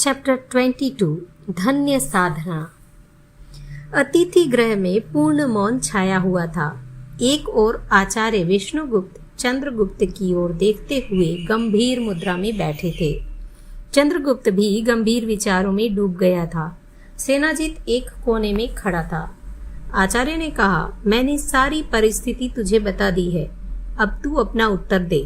Chapter 22 धन्य साधना। अतिथि गृह में पूर्ण मौन छाया हुआ था। एक ओर आचार्य विष्णुगुप्त चंद्रगुप्त की ओर देखते हुए गंभीर मुद्रा में बैठे थे। चंद्रगुप्त भी गंभीर विचारों में डूब गया था। सेनाजीत एक कोने में खड़ा था। आचार्य ने कहा, मैंने सारी परिस्थिति तुझे बता दी है, अब तू अपना उत्तर दे।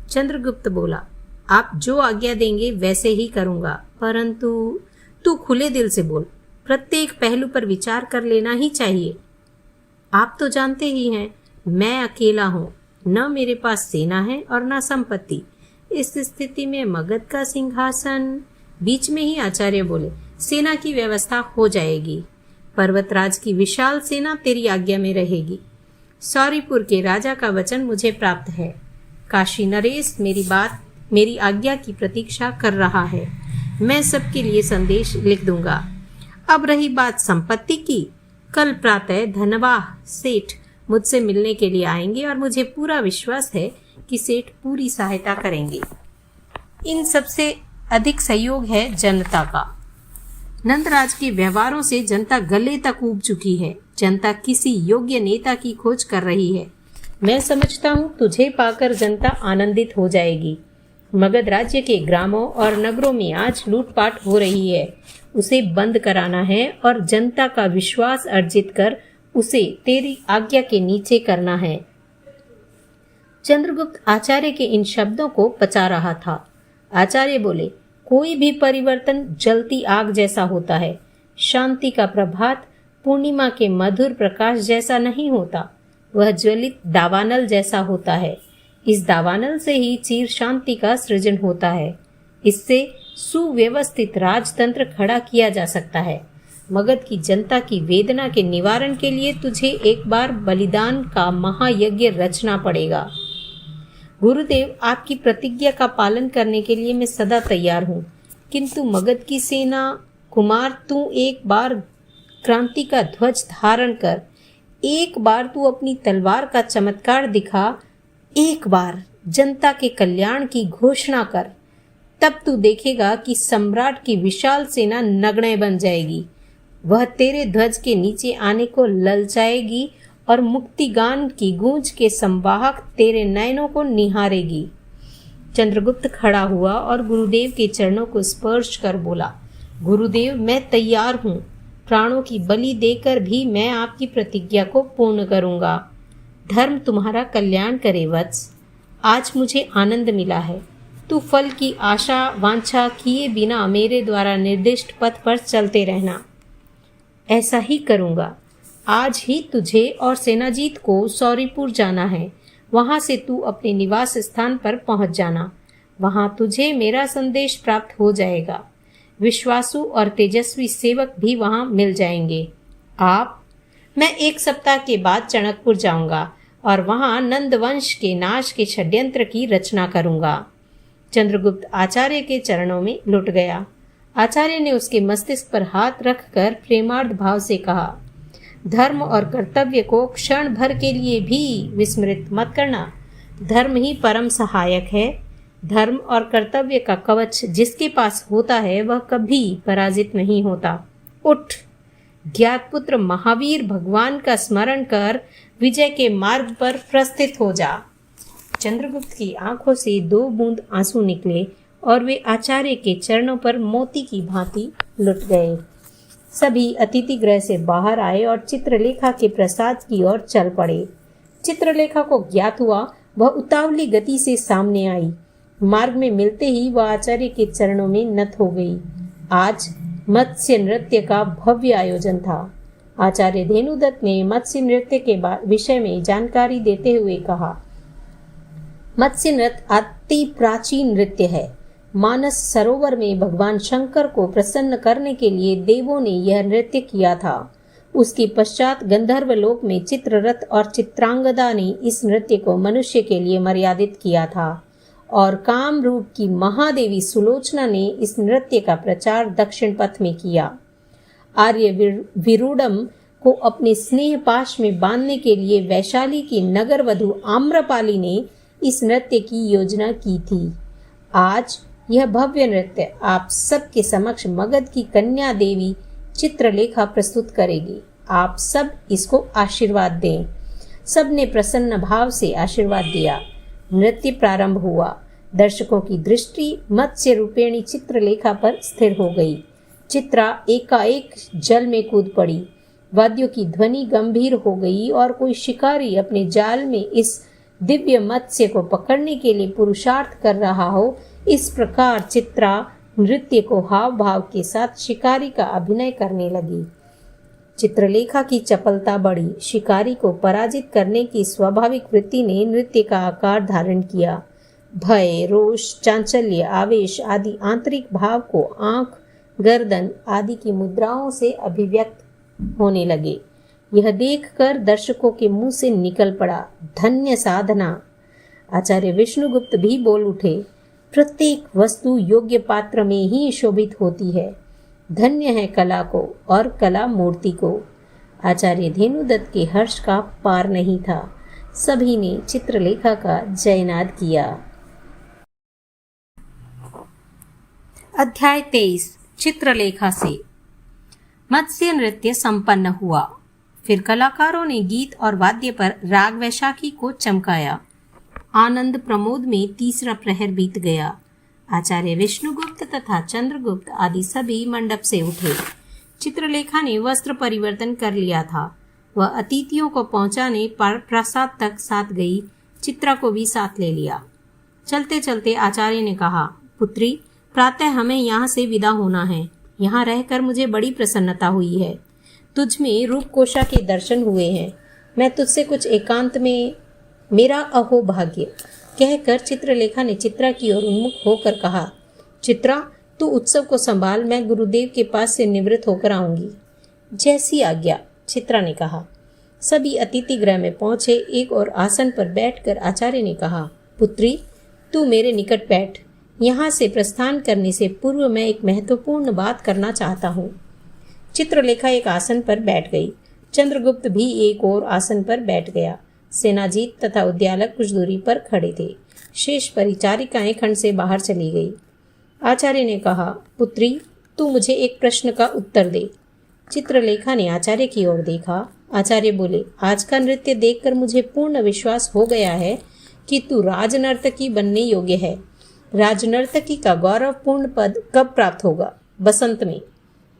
चंद्रगुप्त बोला, आप जो आज्ञा देंगे वैसे ही करूंगा, परंतु तू खुले दिल से बोल। प्रत्येक पहलू पर विचार कर लेना ही चाहिए। आप तो जानते ही हैं, मैं अकेला हूँ, न मेरे पास सेना है और न संपत्ति। इस स्थिति में मगध का सिंहासन। बीच में ही आचार्य बोले, सेना की व्यवस्था हो जाएगी। पर्वतराज की विशाल सेना तेरी आज्ञा में रहेगी। सौरीपुर के राजा का वचन मुझे प्राप्त है। काशी नरेश मेरी आज्ञा की प्रतीक्षा कर रहा है। मैं सबके लिए संदेश लिख दूंगा। अब रही बात संपत्ति की, कल प्रातः धनवाह सेठ मुझसे मिलने के लिए आएंगे और मुझे पूरा विश्वास है कि सेठ पूरी सहायता करेंगे। इन सबसे अधिक सहयोग है जनता का। नंदराज के व्यवहारों से जनता गले तक ऊब चुकी है। जनता किसी योग्य नेता की खोज कर रही है। मैं समझता हूँ तुझे पाकर जनता आनंदित हो जाएगी। मगध राज्य के ग्रामों और नगरों में आज लूटपाट हो रही है, उसे बंद कराना है और जनता का विश्वास अर्जित कर उसे तेरी आज्ञा के नीचे करना है। चंद्रगुप्त आचार्य के इन शब्दों को पचा रहा था। आचार्य बोले, कोई भी परिवर्तन जलती आग जैसा होता है। शांति का प्रभात पूर्णिमा के मधुर प्रकाश जैसा नहीं होता, वह ज्वलित दावानल जैसा होता है। इस दावानल से ही चिर शांति का सृजन होता है। इससे सुव्यवस्थित राजतंत्र खड़ा किया जा सकता है। मगध की जनता की वेदना के निवारण के लिए तुझे एक बार बलिदान का महायज्ञ रचना पड़ेगा। गुरुदेव, आपकी प्रतिज्ञा का पालन करने के लिए मैं सदा तैयार हूँ, किंतु मगध की सेना कुमार, तू एक बार क्रांति का ध्वज धारण कर, एक बार तू अपनी तलवार का चमत्कार दिखा, एक बार जनता के कल्याण की घोषणा कर, तब तू देखेगा कि सम्राट की विशाल सेना नग्न बन जाएगी। वह तेरे ध्वज के नीचे आने को ललचाएगी और मुक्तिगान की गूंज के संवाहक तेरे नयनों को निहारेगी। चंद्रगुप्त खड़ा हुआ और गुरुदेव के चरणों को स्पर्श कर बोला, गुरुदेव, मैं तैयार हूँ। प्राणों की बलि देकर भी मैं आपकी प्रतिज्ञा को पूर्ण करूंगा। धर्म तुम्हारा कल्याण करे वत्स। आज मुझे आनंद मिला है। तू फल की आशा वांछा किए बिना मेरे द्वारा निर्दिष्ट पथ पर चलते रहना। ऐसा ही करूंगा। आज ही तुझे और सेनाजीत को सौरीपुर जाना है। वहां से तू अपने निवास स्थान पर पहुंच जाना। वहां तुझे मेरा संदेश प्राप्त हो जाएगा। विश्वासु और तेजस्वी सेवक भी वहां मिल जाएंगे। मैं एक सप्ताह के बाद चणकपुर जाऊंगा और वहां नंदवंश के नाश के षड्यंत्र की रचना करूंगा। चंद्रगुप्त आचार्य के चरणों में लुट गया। आचार्य ने उसके मस्तिष्क पर हाथ रखकर प्रेमार्थ भाव से कहा, धर्म और कर्तव्य को क्षण भर के लिए भी विस्मृत मत करना। धर्म ही परम सहायक है। धर्म और कर्तव्य का कवच जिसके पास होता है वह कभी पराजित नहीं होता। उठ, ज्ञातपुत्र महावीर भगवान का स्मरण कर विजय के मार्ग पर प्रस्थित हो जा। चंद्रगुप्त की आंखों से 2 बूंद आंसू निकले और वे आचार्य के चरणों पर मोती की भांति लुट गए। सभी अतिथि गृह से बाहर आए और चित्रलेखा के प्रसाद की ओर चल पड़े। चित्रलेखा को ज्ञात हुआ, वह उतावली गति से सामने आई। मार्ग में मिलते ही वह आचार्य के चरणों में नत हो गई। आज मत्स्य नृत्य का भव्य आयोजन था। आचार्य धेनुदत्त ने मत्स्य नृत्य के विषय में जानकारी देते हुए कहा, मत्स्य नृत्य अति प्राचीन नृत्य है। मानस सरोवर में भगवान शंकर को प्रसन्न करने के लिए देवों ने यह नृत्य किया था। उसके पश्चात गंधर्वलोक में चित्ररथ और चित्रांगदा ने इस नृत्य को मनुष्य के लिए मर्यादित किया था और काम रूप की महादेवी सुलोचना ने इस नृत्य का प्रचार दक्षिण पथ में किया। आर्य विरूडम को अपने स्नेह पाश में बांधने के लिए वैशाली की नगर वधु आम्रपाली ने इस नृत्य की योजना की थी। आज यह भव्य नृत्य आप सबके समक्ष मगध की कन्या देवी चित्रलेखा प्रस्तुत करेगी। आप सब इसको आशीर्वाद दें। सबने प्रसन्न भाव से आशीर्वाद दिया। नृत्य प्रारंभ हुआ। दर्शकों की दृष्टि मत्स्य रूपेणी चित्रलेखा पर स्थिर हो गई। चित्रा एकाएक जल में कूद पड़ी। वाद्यों की ध्वनि गंभीर हो गई और कोई शिकारी अपने जाल में इस दिव्य मत्स्य को पकड़ने के लिए पुरुषार्थ कर रहा हो, इस प्रकार चित्रा नृत्य को हाव भाव के साथ शिकारी का अभिनय करने लगी। चित्रलेखा की चपलता बढ़ी। शिकारी को पराजित करने की स्वाभाविक वृत्ति ने नृत्य का आकार धारण किया। भय, रोष, चांचल्य, आवेश आदि आंतरिक भाव को आंख, गर्दन आदि की मुद्राओं से अभिव्यक्त होने लगे। यह देखकर दर्शकों के मुंह से निकल पड़ा, धन्य साधना। आचार्य विष्णुगुप्त भी बोल उठे, प्रत्येक वस्तु योग्य पात्र में ही शोभित होती है। धन्य है कला को और कला मूर्ति को। आचार्य धेनुदत्त के हर्ष का पार नहीं था। सभी ने चित्रलेखा का जयनाद किया। अध्याय 23 चित्रलेखा से। मत्स्य नृत्य संपन्न हुआ। फिर कलाकारों ने गीत और वाद्य पर राग वैशाखी को चमकाया। आनंद प्रमोद में तीसरा प्रहर बीत गया। आचार्य विष्णुगुप्त तथा चंद्रगुप्त आदि सभी मंडप से उठे। चित्रलेखा ने वस्त्र परिवर्तन कर लिया था। वह अतिथियों को पहुंचाने प्रसाद तक साथ गई। चित्रा को भी साथ ले लिया। चलते चलते आचार्य ने कहा, पुत्री, प्रातः हमें यहाँ से विदा होना है। यहाँ रहकर मुझे बड़ी प्रसन्नता हुई है। तुझ में रूपकोशा के दर्शन हुए हैं। मैं तुझसे कुछ एकांत में मेरा अहो भाग्य कहकर चित्रलेखा ने चित्रा की ओर उन्मुख होकर कहा, चित्रा, तू उत्सव को संभाल, मैं गुरुदेव के पास से निवृत्त होकर आऊंगी। जैसी आज्ञा, चित्रा ने कहा। सभी अतिथि गृह में पहुंचे। एक और आसन पर बैठकर आचार्य ने कहा, पुत्री, तू मेरे निकट बैठ। यहाँ से प्रस्थान करने से पूर्व मैं एक महत्वपूर्ण बात करना चाहता हूँ। चित्रलेखा एक आसन पर बैठ गई। चंद्रगुप्त भी एक और आसन पर बैठ गया। सेनाजीत तथा उद्यालक कुछ दूरी पर खड़े थे। शेष परिचारिकाएं खंड से बाहर चली गई। आचार्य ने कहा, पुत्री, तू मुझे एक प्रश्न का उत्तर दे। चित्रलेखा ने आचार्य की ओर देखा। आचार्य बोले, आज का नृत्य देखकर मुझे पूर्ण विश्वास हो गया है कि तू राजनर्तकी बनने योग्य है। राजनर्तकी का गौरवपूर्ण पद कब प्राप्त होगा? बसंत में।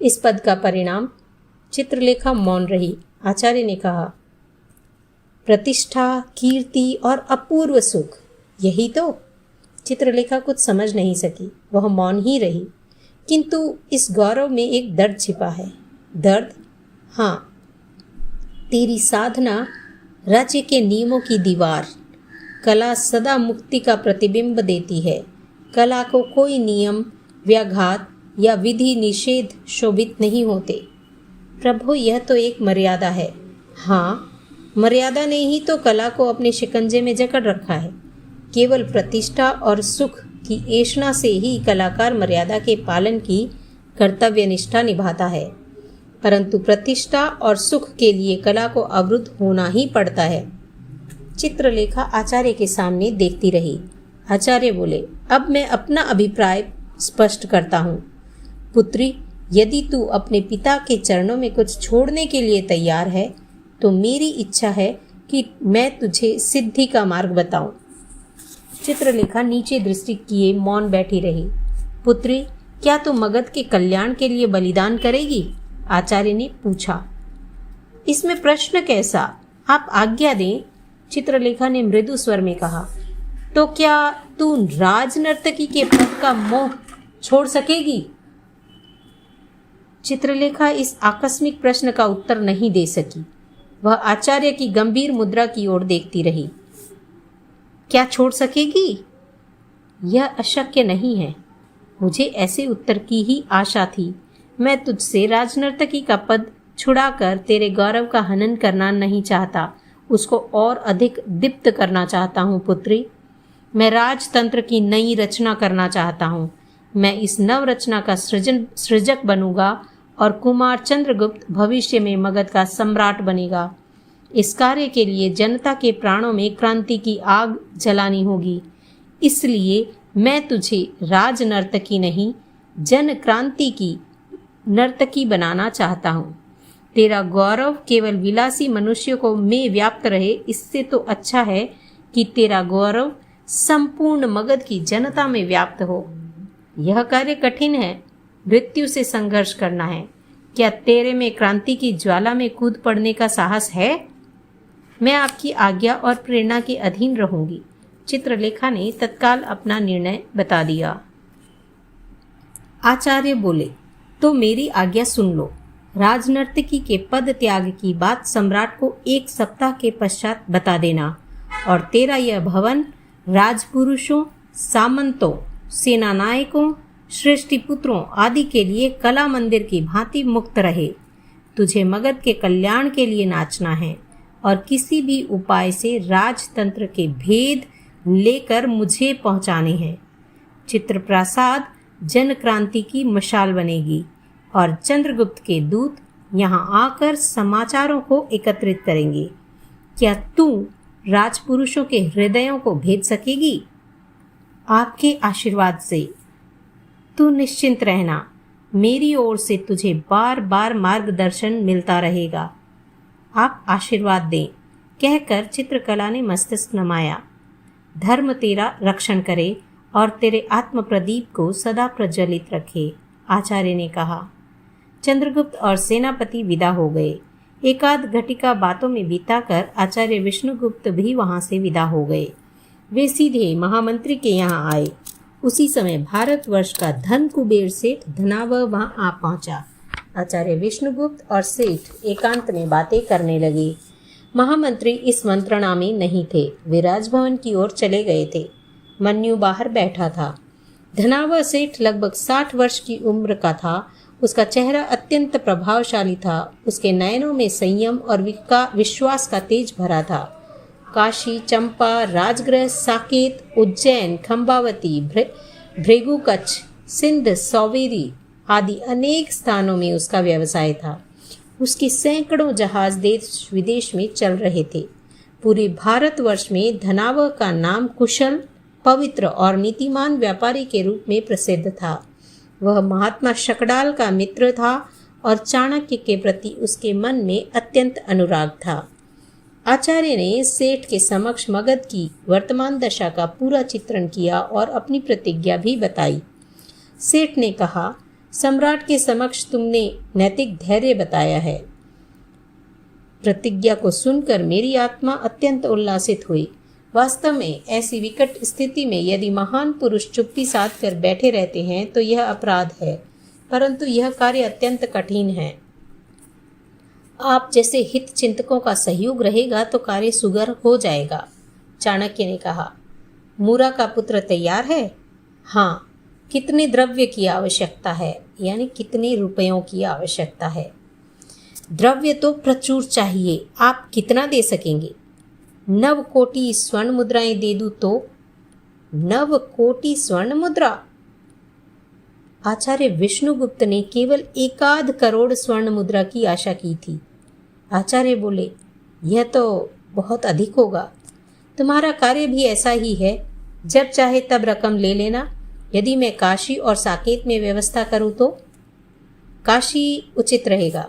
इस पद का परिणाम? चित्रलेखा मौन रही। आचार्य ने कहा, प्रतिष्ठा, कीर्ति और अपूर्व सुख, यही तो। चित्रलेखा कुछ समझ नहीं सकी। वह मौन ही रही। किंतु इस गौरव में एक दर्द छिपा है। दर्द? हाँ, तेरी साधना राज्य के नियमों की दीवार। कला सदा मुक्ति का प्रतिबिंब देती है। कला को कोई नियम, व्याघात या विधि निषेध शोभित नहीं होते। प्रभु, यह तो एक मर्यादा है। हाँ, मर्यादा ने ही तो कला को अपने शिकंजे में जकड़ रखा है। केवल प्रतिष्ठा और सुख की ऐषणा से ही कलाकार मर्यादा के पालन की कर्तव्य निष्ठा निभाता है। परंतु प्रतिष्ठा और सुख के लिए कला को अवरुद्ध होना ही पड़ता है। चित्रलेखा आचार्य के सामने देखती रही। आचार्य बोले, अब मैं अपना अभिप्राय स्पष्ट करता हूँ। पुत्री, यदि तू अपने पिता के चरणों में कुछ छोड़ने के लिए तैयार है तो मेरी इच्छा है कि मैं तुझे सिद्धि का मार्ग बताऊं। चित्रलेखा नीचे दृष्टि किए मौन बैठी रही। पुत्री, क्या तू मगध के कल्याण के लिए बलिदान करेगी? आचार्य ने पूछा। इसमें प्रश्न कैसा? आप आज्ञा दें। चित्रलेखा ने मृदु स्वर में कहा। तो क्या तू राजनर्तकी के पद का मोह छोड़ सकेगी? चित्रलेखा इस आकस्मिक प्रश्न का उत्तर नहीं दे सकी। वह आचार्य की गंभीर मुद्रा की ओर देखती रही। क्या छोड़ सकेगी? यह अशक्य नहीं है। मुझे ऐसे उत्तर की ही आशा थी। मैं तुझसे राजनर्तकी का पद छुड़ाकर तेरे गौरव का हनन करना नहीं चाहता, उसको और अधिक दीप्त करना चाहता हूँ पुत्री। मैं राजतंत्र की नई रचना करना चाहता हूँ। मैं इस नव रचना का सृजक बनूंगा और कुमार चंद्रगुप्त भविष्य में मगध का सम्राट बनेगा। इस कार्य के लिए जनता के प्राणों में क्रांति की आग जलानी होगी। इसलिए मैं तुझे राज नर्तकी नहीं, जन क्रांति की नर्तकी बनाना चाहता हूँ। तेरा गौरव केवल विलासी मनुष्य को में व्याप्त रहे, इससे तो अच्छा है कि तेरा गौरव संपूर्ण मगध की जनता में व्याप्त हो। यह कार्य कठिन है, मृत्यु से संघर्ष करना है। क्या तेरे में क्रांति की ज्वाला में कूद पड़ने का साहस है? मैं आपकी आज्ञा और प्रेरणा के अधीन रहूंगी। चित्रलेखा ने तत्काल अपना निर्णय बता दिया। आचार्य बोले, तो मेरी आज्ञा सुन लो। राजनर्तकी के पद त्याग की बात सम्राट को 1 सप्ताह के पश्चात बता देना, और तेरा यह भवन राजपुरुषों, सामंतों, सेनानायकों, श्रेष्ठी पुत्रों आदि के लिए कला मंदिर की भांति मुक्त रहे। तुझे मगध के कल्याण के लिए नाचना है और किसी भी उपाय से राजतंत्र के भेद लेकर मुझे पहुंचाने हैं। चित्रप्रासाद जन क्रांति की मशाल बनेगी और चंद्रगुप्त के दूत यहाँ आकर समाचारों को एकत्रित करेंगे। क्या तू राजपुरुषों के हृदयों को भेद सकेगी? आपके आशीर्वाद से। तू निश्चिंत रहना, मेरी ओर से तुझे बार बार मार्गदर्शन मिलता रहेगा। आप आशीर्वाद दें, कहकर चित्रकला ने मस्तक नमाया। धर्म तेरा रक्षण करे और तेरे आत्म प्रदीप को सदा प्रज्वलित रखे, आचार्य ने कहा। चंद्रगुप्त और सेनापति विदा हो गए। एकाध घटिका बातों में बिताकर आचार्य विष्णुगुप्त भी वहां से विदा हो गए। वे सीधे महामंत्री के यहाँ आए। उसी समय भारतवर्ष का धन कुबेर सेठ धनावह वहां आ पहुंचा। आचार्य विष्णुगुप्त और सेठ एकांत में बातें करने लगे। महामंत्री इस मंत्रणा में नहीं थे, वे राजभवन की ओर चले गए थे। मन्यु बाहर बैठा था। धनावह सेठ लगभग 60 वर्ष की उम्र का था। उसका चेहरा अत्यंत प्रभावशाली था। उसके नयनों में संयम और विश्वास का तेज भरा था। काशी, चंपा, राजगृह, साकेत, उज्जैन, खंबावती, भृगुकच्छ, सिंध, सौवेरी आदि अनेक स्थानों में उसका व्यवसाय था। उसके सैकड़ों जहाज देश विदेश में चल रहे थे। पूरे भारतवर्ष में धनावह का नाम कुशल, पवित्र और नीतिमान व्यापारी के रूप में प्रसिद्ध था। वह महात्मा शकडाल का मित्र था और चाणक्य के प्रति उसके मन में अत्यंत अनुराग था। आचार्य ने सेठ के समक्ष मगध की वर्तमान दशा का पूरा चित्रण किया और अपनी प्रतिज्ञा भी बताई। सेठ ने कहा, सम्राट के समक्ष तुमने नैतिक धैर्य बताया है। प्रतिज्ञा को सुनकर मेरी आत्मा अत्यंत उल्लासित हुई। वास्तव में ऐसी विकट स्थिति में यदि महान पुरुष चुप्पी साध कर बैठे रहते हैं तो यह अपराध है, परंतु यह कार्य अत्यंत कठिन है। आप जैसे हित चिंतकों का सहयोग रहेगा तो कार्य सुगर हो जाएगा। चाणक्य ने कहा, मूरा का पुत्र तैयार है? हाँ। कितने द्रव्य की आवश्यकता है, यानी कितने रुपयों की आवश्यकता है? द्रव्य तो प्रचुर चाहिए। आप कितना दे सकेंगे? 9 कोटि स्वर्ण मुद्राएं दे दूं तो? 9 कोटि स्वर्ण मुद्रा? आचार्य विष्णुगुप्त ने केवल 1 करोड़ स्वर्ण मुद्रा की आशा की थी। आचार्य बोले, यह तो बहुत अधिक होगा। तुम्हारा कार्य भी ऐसा ही है, जब चाहे तब रकम ले लेना। यदि मैं काशी और साकेत में व्यवस्था करूं तो? काशी उचित रहेगा।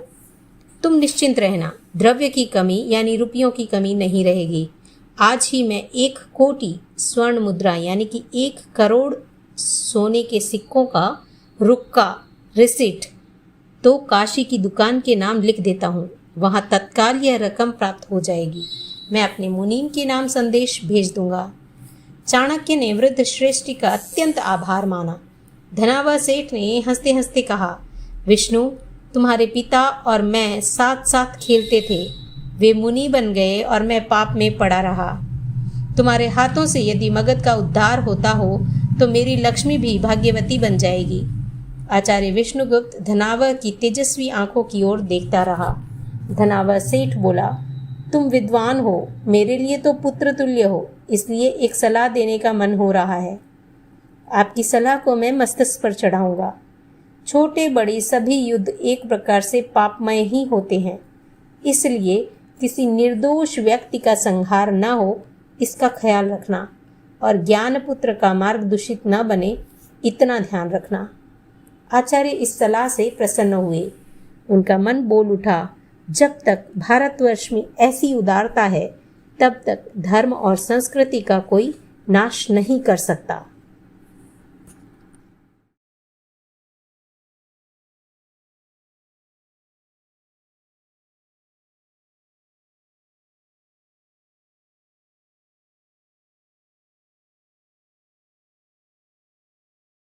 तुम निश्चिंत रहना, द्रव्य की कमी यानी रुपयों की कमी नहीं रहेगी। आज ही मैं 1 कोटि स्वर्ण मुद्रा यानी कि 1 करोड़ सोने के सिक्कों का रुक्का रिसिट तो काशी की दुकान के नाम लिख देता हूँ। वहाँ तत्काल यह रकम प्राप्त हो जाएगी। मैं अपने मुनीम के नाम संदेश भेज दूंगा। चाणक्य ने वृद्ध श्रेष्ठी का अत्यंत आभार माना। धनावह सेठ ने हंसते हंसते कहा, विष्णु, तुम्हारे पिता और मैं साथ साथ खेलते थे। वे मुनि बन गए और मैं पाप में पड़ा रहा। तुम्हारे हाथों से यदि मगध का उद्धार होता हो तो मेरी लक्ष्मी भी भाग्यवती बन जाएगी। आचार्य विष्णुगुप्त धनावह की तेजस्वी आंखों की ओर देखता रहा। धनावह सेठ बोला, तुम विद्वान हो, मेरे लिए तो पुत्र तुल्य हो, इसलिए एक सलाह देने का मन हो रहा है। आपकी सलाह को मैं मस्तक पर चढ़ाऊंगा। छोटे बड़े सभी युद्ध एक प्रकार से पापमय ही होते हैं, इसलिए किसी निर्दोष व्यक्ति का संहार न हो, इसका ख्याल रखना और ज्ञानपुत्र का मार्ग दूषित न बने, इतना ध्यान रखना। आचार्य इस सलाह से प्रसन्न हुए। उनका मन बोल उठा, जब तक भारतवर्ष में ऐसी उदारता है तब तक धर्म और संस्कृति का कोई नाश नहीं कर सकता।